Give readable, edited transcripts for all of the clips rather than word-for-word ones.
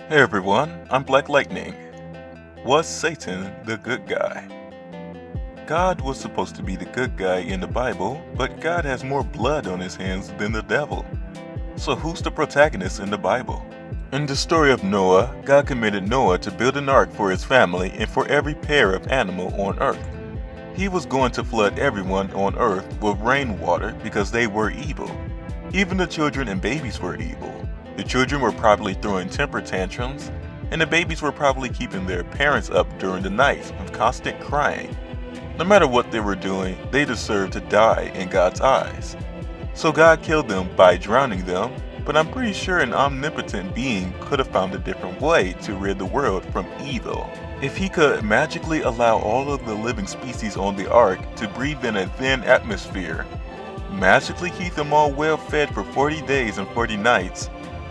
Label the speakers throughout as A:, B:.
A: Hey everyone, I'm Black Lightning. Was Satan the good guy? God was supposed to be the good guy in the Bible, but God has more blood on his hands than the devil. So who's the protagonist in the Bible? In the story of Noah, God commanded Noah to build an ark for his family and for every pair of animal on earth. He was going to flood everyone on earth with rainwater because they were evil. Even the children and babies were evil. The children were probably throwing temper tantrums, and the babies were probably keeping their parents up during the night with constant crying. No matter what they were doing, they deserved to die in God's eyes. So God killed them by drowning them, but I'm pretty sure an omnipotent being could have found a different way to rid the world from evil. If he could magically allow all of the living species on the ark to breathe in a thin atmosphere, magically keep them all well fed for 40 days and 40 nights,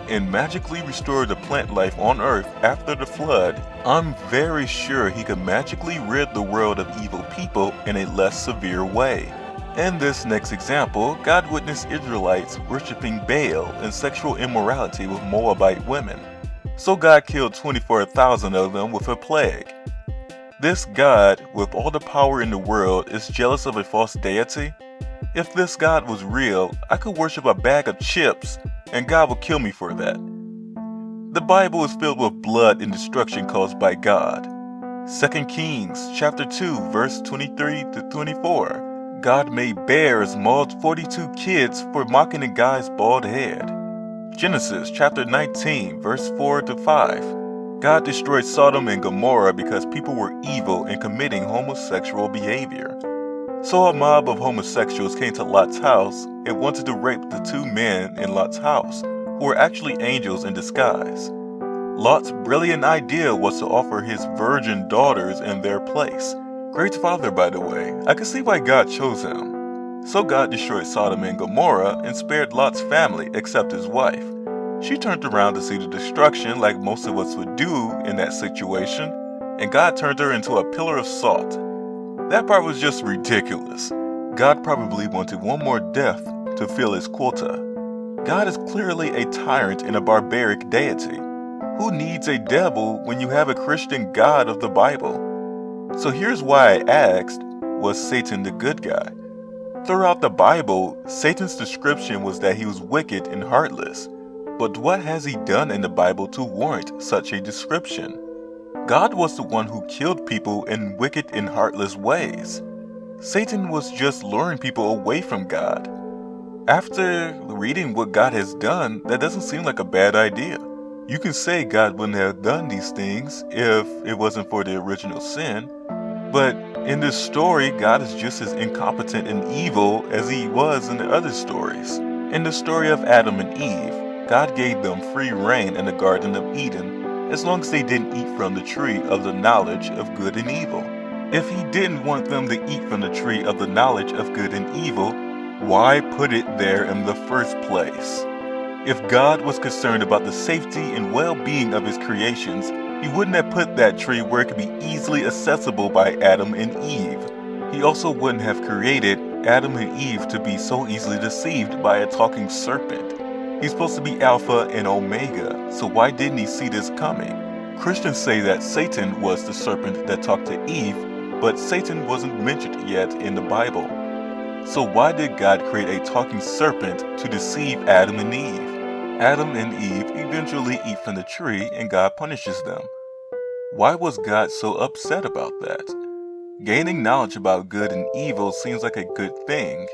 A: and magically restore the plant life on earth after the flood, I'm very sure he could magically rid the world of evil people in a less severe way. In this next example, God witnessed Israelites worshipping Baal and sexual immorality with Moabite women. So God killed 24,000 of them with a plague. This God, with all the power in the world, is jealous of a false deity? If this God was real, I could worship a bag of chips and God will kill me for that. The Bible is filled with blood and destruction caused by God. 2 Kings chapter 2 verse 23 to 24. God made bears maul 42 kids for mocking a guy's bald head. Genesis chapter 19 verse 4 to 5. God destroyed Sodom and Gomorrah because people were evil and committing homosexual behavior. So a mob of homosexuals came to Lot's house and wanted to rape the two men in Lot's house, who were actually angels in disguise. Lot's brilliant idea was to offer his virgin daughters in their place. Great father, by the way. I can see why God chose him. So God destroyed Sodom and Gomorrah and spared Lot's family except his wife. She turned around to see the destruction like most of us would do in that situation, and God turned her into a pillar of salt. That part was just ridiculous. God probably wanted one more death to fill his quota. God is clearly a tyrant and a barbaric deity. Who needs a devil when you have a Christian God of the Bible? So here's why I asked, was Satan the good guy? Throughout the Bible, Satan's description was that he was wicked and heartless. But what has he done in the Bible to warrant such a description? God was the one who killed people in wicked and heartless ways. Satan was just luring people away from God. After reading what God has done, that doesn't seem like a bad idea. You can say God wouldn't have done these things if it wasn't for the original sin, but in this story, God is just as incompetent and evil as he was in the other stories. In the story of Adam and Eve, God gave them free reign in the Garden of Eden as long as they didn't eat from the tree of the knowledge of good and evil. If he didn't want them to eat from the tree of the knowledge of good and evil, why put it there in the first place? If God was concerned about the safety and well-being of his creations, he wouldn't have put that tree where it could be easily accessible by Adam and Eve. He also wouldn't have created Adam and Eve to be so easily deceived by a talking serpent. He's supposed to be Alpha and Omega, so why didn't he see this coming? Christians say that Satan was the serpent that talked to Eve, but Satan wasn't mentioned yet in the Bible. So why did God create a talking serpent to deceive Adam and Eve? Adam and Eve eventually eat from the tree and God punishes them. Why was God so upset about that? Gaining knowledge about good and evil seems like a good thing.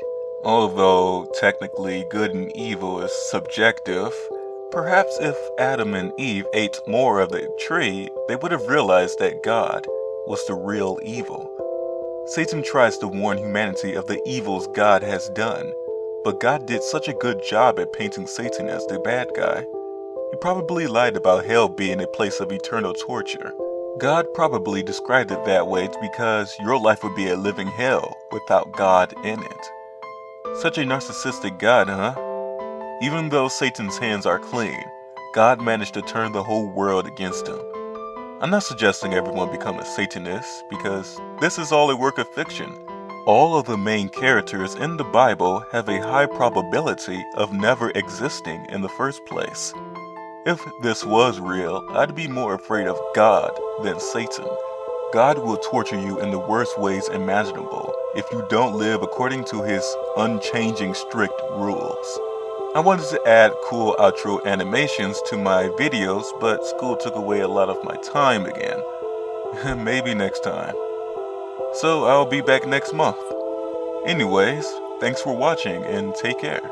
A: Although technically good and evil is subjective, perhaps if Adam and Eve ate more of the tree, they would have realized that God was the real evil. Satan tries to warn humanity of the evils God has done, but God did such a good job at painting Satan as the bad guy. He probably lied about hell being a place of eternal torture. God probably described it that way because your life would be a living hell without God in it. Such a narcissistic God, huh? Even though Satan's hands are clean, God managed to turn the whole world against him. I'm not suggesting everyone become a Satanist, because this is all a work of fiction. All of the main characters in the Bible have a high probability of never existing in the first place. If this was real, I'd be more afraid of God than Satan. God will torture you in the worst ways imaginable if you don't live according to his unchanging strict rules. I wanted to add cool outro animations to my videos, but school took away a lot of my time again. Maybe next time. So I'll be back next month. Anyways, thanks for watching and take care.